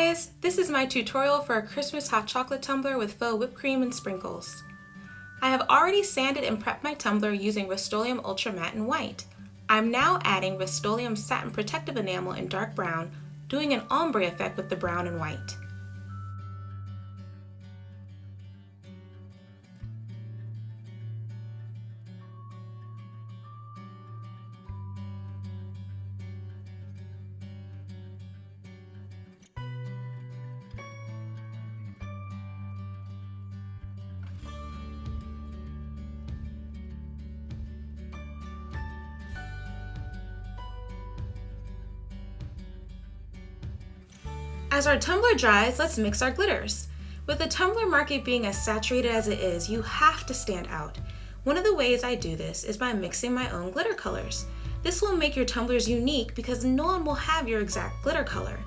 guys, this is my tutorial for a Christmas hot chocolate tumbler with faux whipped cream and sprinkles. I have already sanded and prepped my tumbler using Rust-Oleum Ultra Matte in white. I'm now adding Rust-Oleum Satin Protective Enamel in dark brown, doing an ombre effect with the brown and white. As our tumbler dries, let's mix our glitters. With the tumbler market being as saturated as it is, you have to stand out. One of the ways I do this is by mixing my own glitter colors. This will make your tumblers unique because no one will have your exact glitter color.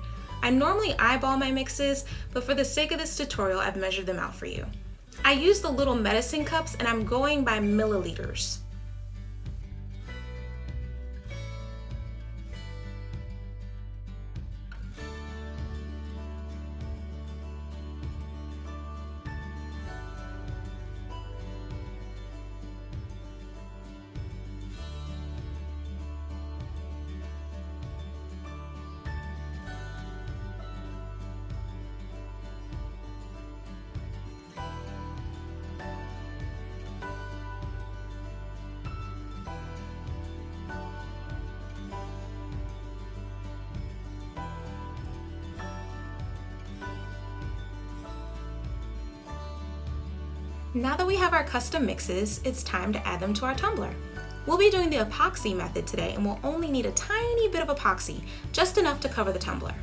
I normally eyeball my mixes, but for the sake of this tutorial, I've measured them out for you. I use the little medicine cups and I'm going by milliliters. Now that we have our custom mixes, it's time to add them to our tumbler. We'll be doing the epoxy method today and we'll only need a tiny bit of epoxy, just enough to cover the tumbler.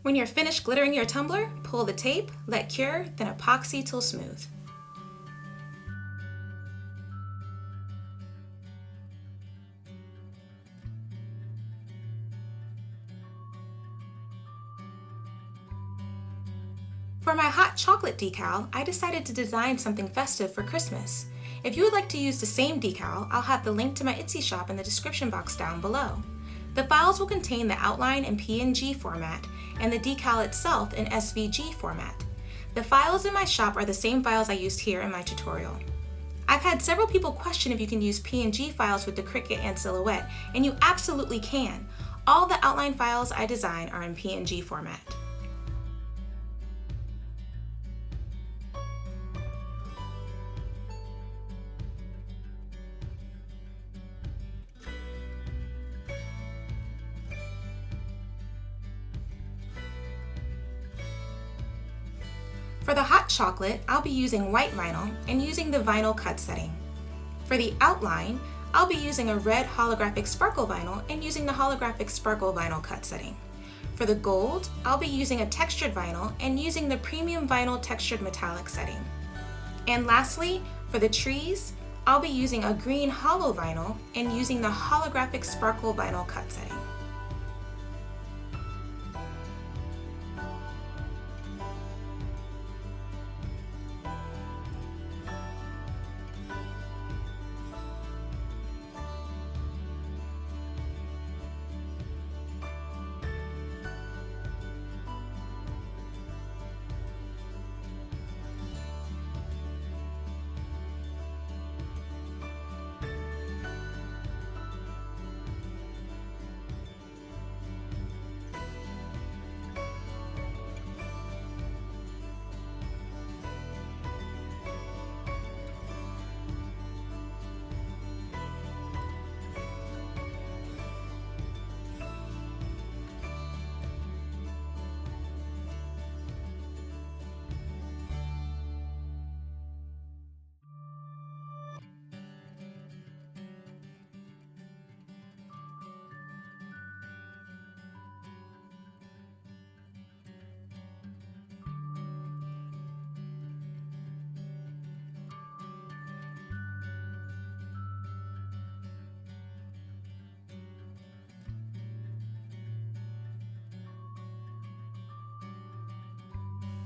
When you're finished glittering your tumbler, pull the tape, let cure, then epoxy till smooth. For my hot chocolate decal, I decided to design something festive for Christmas. If you would like to use the same decal, I'll have the link to my Etsy shop in the description box down below. The files will contain the outline in PNG format and the decal itself in SVG format. The files in my shop are the same files I used here in my tutorial. I've had several people question if you can use PNG files with the Cricut and Silhouette, and you absolutely can. All the outline files I design are in PNG format. For the hot chocolate, I'll be using white vinyl and using the vinyl cut setting. For the outline, I'll be using a red holographic sparkle vinyl and using the holographic sparkle vinyl cut setting. For the gold, I'll be using a textured vinyl and using the premium vinyl textured metallic setting. And lastly, for the trees, I'll be using a green hollow vinyl and using the holographic sparkle vinyl cut setting.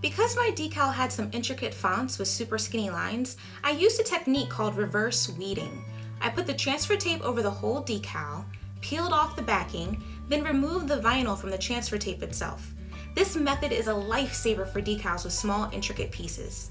Because my decal had some intricate fonts with super skinny lines, I used a technique called reverse weeding. I put the transfer tape over the whole decal, peeled off the backing, then removed the vinyl from the transfer tape itself. This method is a lifesaver for decals with small, intricate pieces.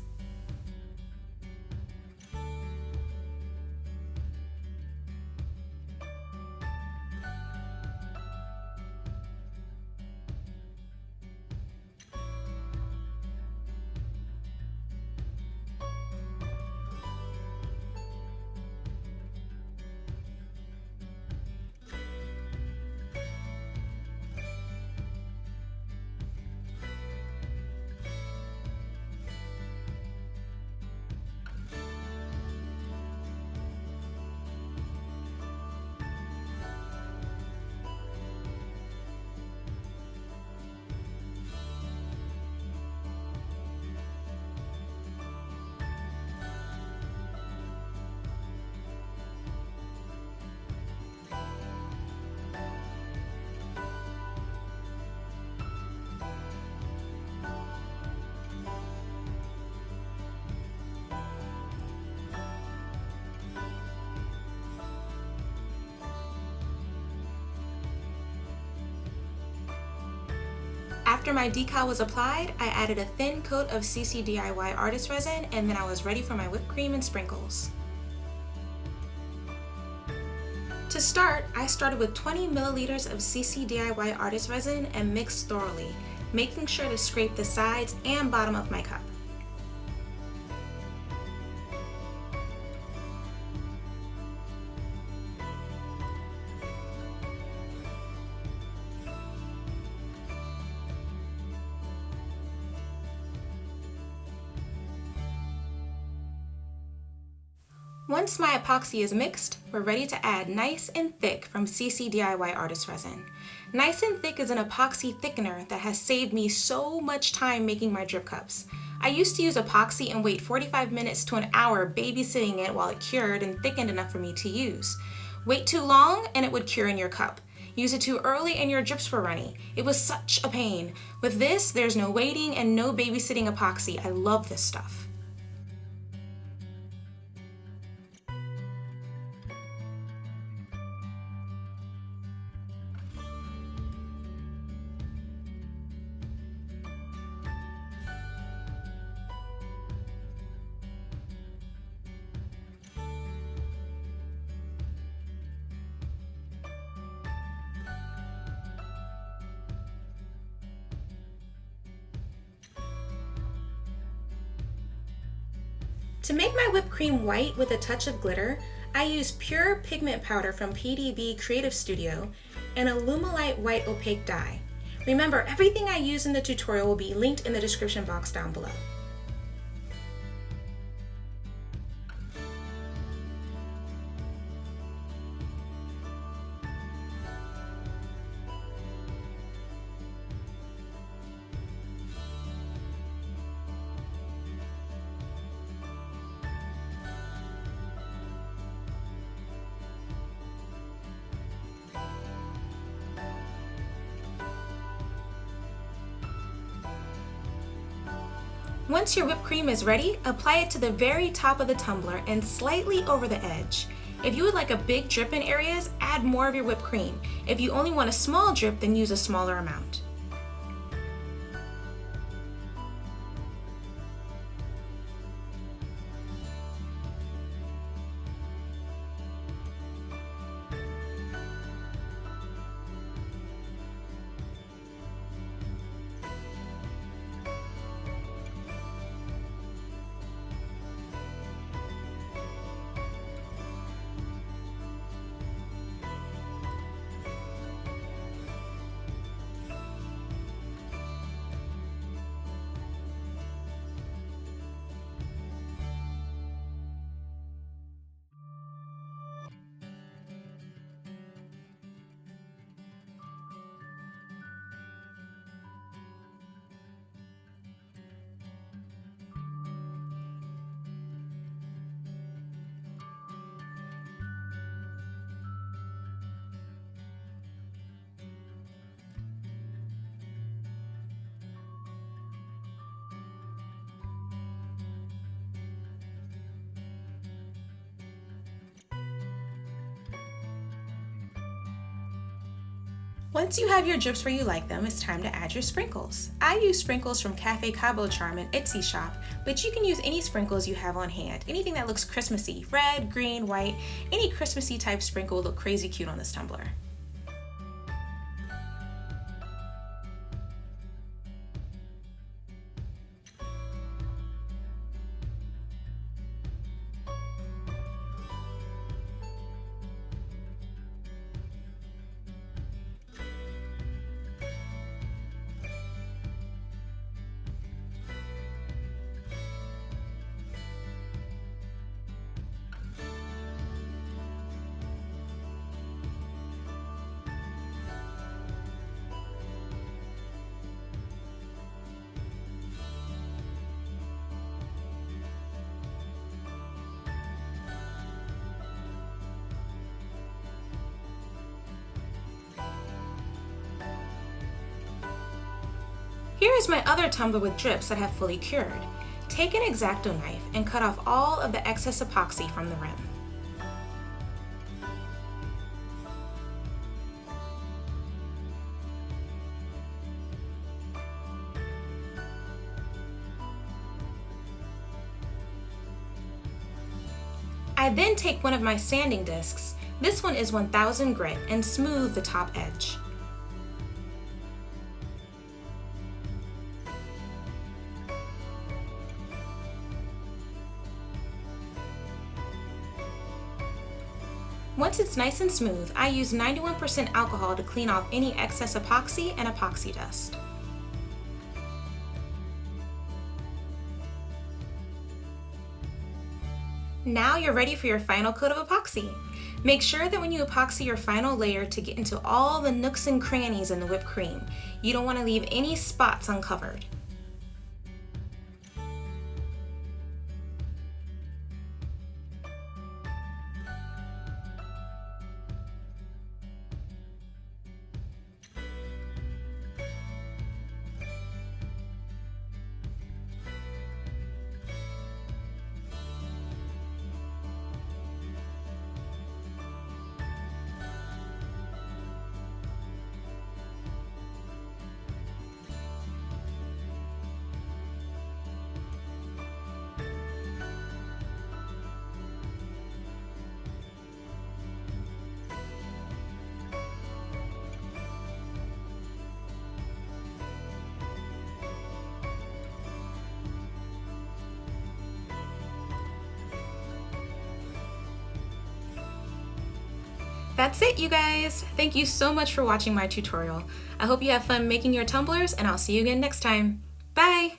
After my decal was applied, I added a thin coat of CC DIY Artist Resin, and then I was ready for my whipped cream and sprinkles. To start, I started with 20 milliliters of CC DIY Artist Resin and mixed thoroughly, making sure to scrape the sides and bottom of my cup. Once my epoxy is mixed, we're ready to add Nice and Thick from CC DIY Artist Resin. Nice and Thick is an epoxy thickener that has saved me so much time making my drip cups. I used to use epoxy and wait 45 minutes to an hour babysitting it while it cured and thickened enough for me to use. Wait too long and it would cure in your cup. Use it too early and your drips were runny. It was such a pain. With this, there's no waiting and no babysitting epoxy. I love this stuff. To make my whipped cream white with a touch of glitter, I use pure pigment powder from PDB Creative Studio and a Lumelite white opaque dye. Remember, everything I use in the tutorial will be linked in the description box down below. Once your whipped cream is ready, apply it to the very top of the tumbler and slightly over the edge. If you would like a big drip in areas, add more of your whipped cream. If you only want a small drip, then use a smaller amount. Once you have your drips where you like them, it's time to add your sprinkles. I use sprinkles from Cafe Cabo Charm and Etsy shop, but you can use any sprinkles you have on hand. Anything that looks Christmassy, red, green, white, any Christmassy type sprinkle will look crazy cute on this tumbler. Here is my other tumbler with drips that have fully cured. Take an X-Acto knife and cut off all of the excess epoxy from the rim. I then take one of my sanding discs, this one is 1000 grit, and smooth the top edge. Once it's nice and smooth, I use 91% alcohol to clean off any excess epoxy and epoxy dust. Now you're ready for your final coat of epoxy. Make sure that when you epoxy your final layer to get into all the nooks and crannies in the whipped cream. You don't want to leave any spots uncovered. That's it, you guys! Thank you so much for watching my tutorial. I hope you have fun making your tumblers, and I'll see you again next time. Bye!